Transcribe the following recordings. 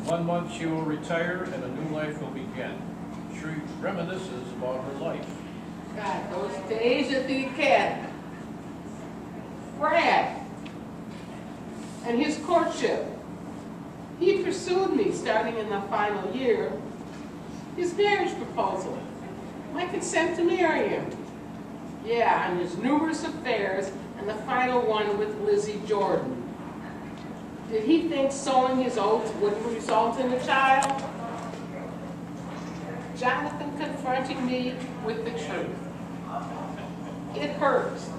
1 month she will retire and a new life will begin. She reminisces about her life. God, those days at the academy. Brad and his courtship. He pursued me starting in the final year. His marriage proposal. My consent to marry him. Yeah, and his numerous affairs, and the final one with Lizzie Jordan. Did he think sowing his oats wouldn't result in a child? Jonathan confronting me with the truth. It hurts.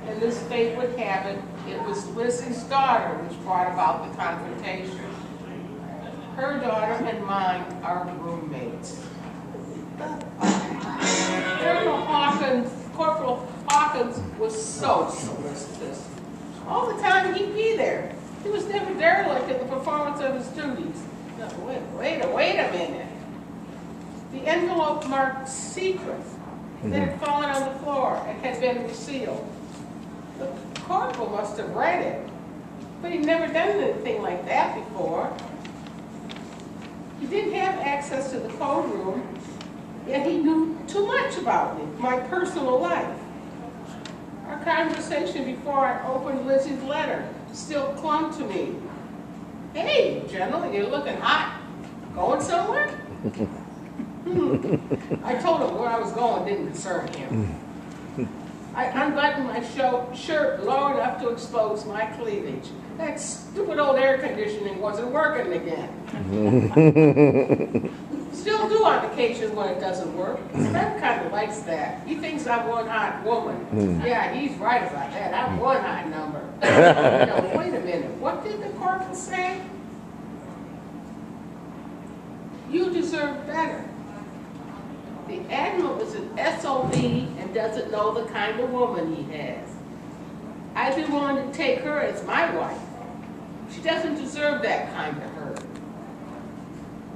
And as fate would have it, it was Lizzie's daughter which brought about the confrontation. Her daughter and mine are roommates. Corporal Hawkins was so solicitous. All the time he'd be there. He was never derelict in the performance of his duties. No, wait a minute. The envelope marked secret that had fallen on the floor and had been resealed. The corporal must have read it, but he'd never done anything like that before. He didn't have access to the code room, yet he knew too much about me, my personal life. Our conversation before I opened Lizzie's letter still clung to me. Hey, General, you're looking hot. Going somewhere? I told him where I was going didn't concern him. I unbuttoned my shirt low enough to expose my cleavage. That stupid old air conditioning wasn't working again. Still do on occasion when it doesn't work. Fred kind of likes that. He thinks I'm one hot woman. Yeah, he's right about that. I'm one hot number. No, wait a minute. What did the corporal say? You deserve better. The Admiral is an SOB and doesn't know the kind of woman he has. I'd be willing to take her as my wife. She doesn't deserve that kind of hurt.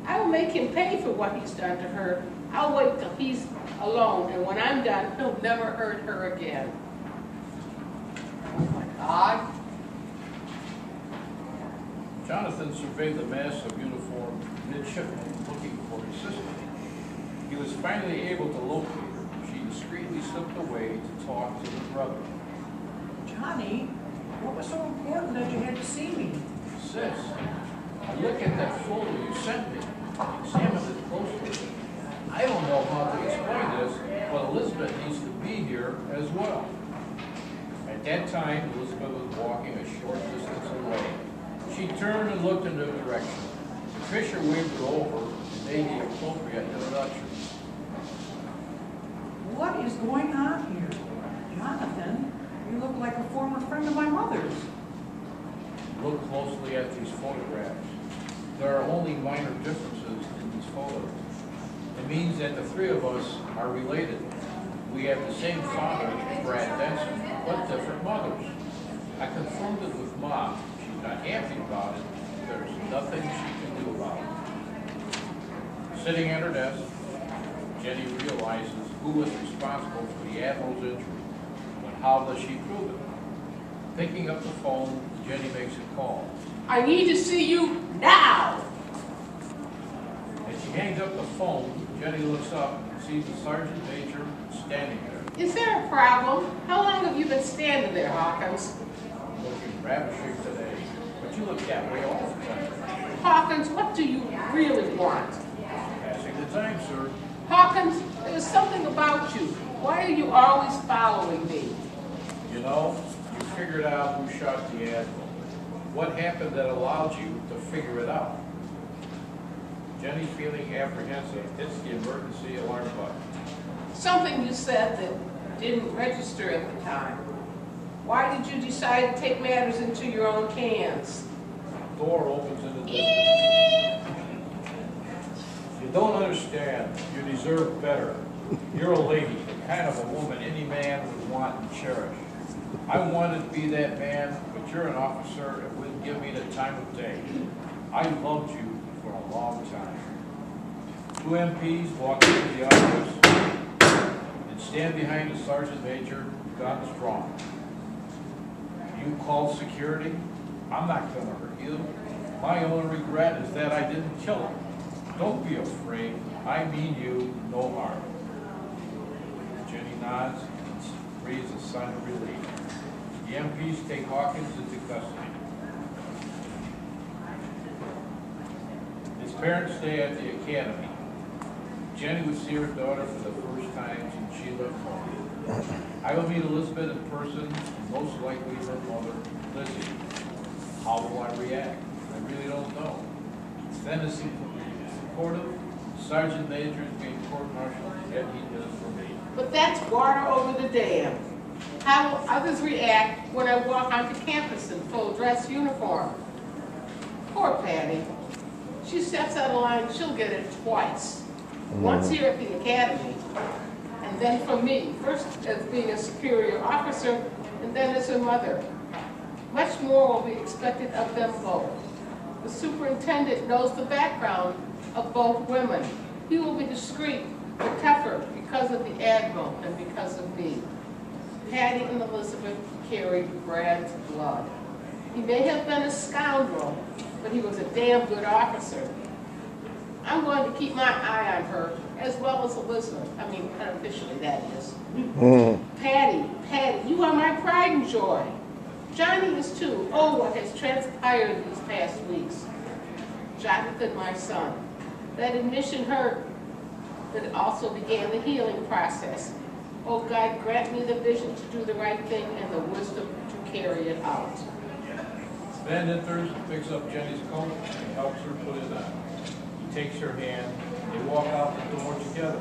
I will make him pay for what he's done to her. I'll wait till he's alone, and when I'm done, he'll never hurt her again. Oh my God. Jonathan surveyed the mass of uniformed midshipmen looking for his sister. He was finally able to locate her. She discreetly slipped away to talk to her brother. Johnny, what was so important that you had to see me? Sis, look at that folder you sent me. Examine it closely. I don't know how to explain this, but Elizabeth needs to be here as well. At that time, Elizabeth was walking a short distance away. She turned and looked in the direction. Fisher waved her over and made the appropriate introduction. What is going on here? Jonathan, you look like a former friend of my mother's. Look closely at these photographs. There are only minor differences in these photos. It means that the three of us are related. We have the same father, Brad Benson, but different mothers. I confirmed it with Mom. She's not happy about it. There's nothing she can do about it. Sitting at her desk, Jenny realizes who was responsible for the Admiral's injury, but how does she prove it? Picking up the phone, Jenny makes a call. I need to see you now. As she hangs up the phone, Jenny looks up and sees the sergeant major standing there. Is there a problem? How long have you been standing there, Hawkins? I'm looking ravishing today, but you look that way all the time. Hawkins, what do you really want? Passing the time, sir. Hawkins, there's something about you. Why are you always following me? You know, you figured out who shot the Admiral. What happened that allowed you to figure it out? Jenny, feeling apprehensive, hits the emergency alarm button. Something you said that didn't register at the time. Why did you decide to take matters into your own hands? Door opens in the distance. You don't understand. You deserve better. You're a lady, the kind of a woman any man would want and cherish. I wanted to be that man, but you're an officer and wouldn't give me the time of day. I loved you for a long time. Two MPs walk into the office and stand behind the sergeant major, guns drawn. You called security? I'm not going to hurt you. My only regret is that I didn't kill him. Don't be afraid. I mean you no harm. Jenny nods and breathes a sigh of relief. The MPs take Hawkins into custody. His parents stay at the academy. Jenny would see her daughter for the first time since she left home. I will meet Elizabeth in person, and most likely her mother, Lizzie. How will I react? I really don't know. Then is supportive. Sergeant Major is being court-martialed, yet he does for me. But that's water over the dam. How will others react when I walk onto campus in full dress uniform? Poor Patty. She steps out of line, she'll get it twice. Once here at the academy, and then from me, first as being a superior officer, and then as her mother. Much more will be expected of them both. The superintendent knows the background of both women. He will be discreet, but tougher because of the admiral and because of me. Patty and Elizabeth carried Brad's blood. He may have been a scoundrel, but he was a damn good officer. I'm going to keep my eye on her, as well as Elizabeth. I mean, unofficially, that is. Patty, you are my pride and joy. Johnny is too. Oh, what has transpired these past weeks. Jonathan, my son. That admission hurt, but it also began the healing process. Oh, God, grant me the vision to do the right thing and the wisdom to carry it out. Van enters, picks up Jenny's coat, and helps her put it on. He takes her hand, they walk out the door together.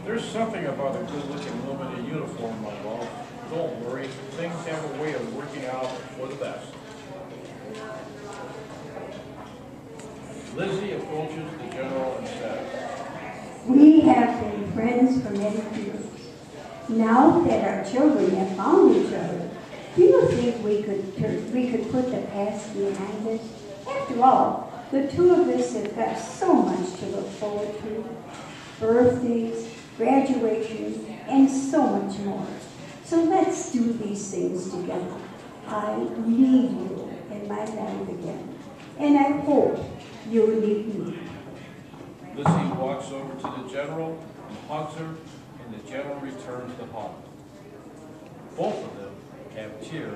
There's something about a good-looking woman in uniform, my love. Don't worry, things have a way of working out for the best. Lizzie approaches the general and says, "We have been friends for many years. Now that our children have found each other, do you think we could put the past behind us? After all, the two of us have got so much to look forward to. Birthdays, graduation, and so much more. So let's do these things together. I need you in my life again, and I hope you'll need me." Lizzie walks over to the general and hugs her, and the general returns the hug. Both of them have tears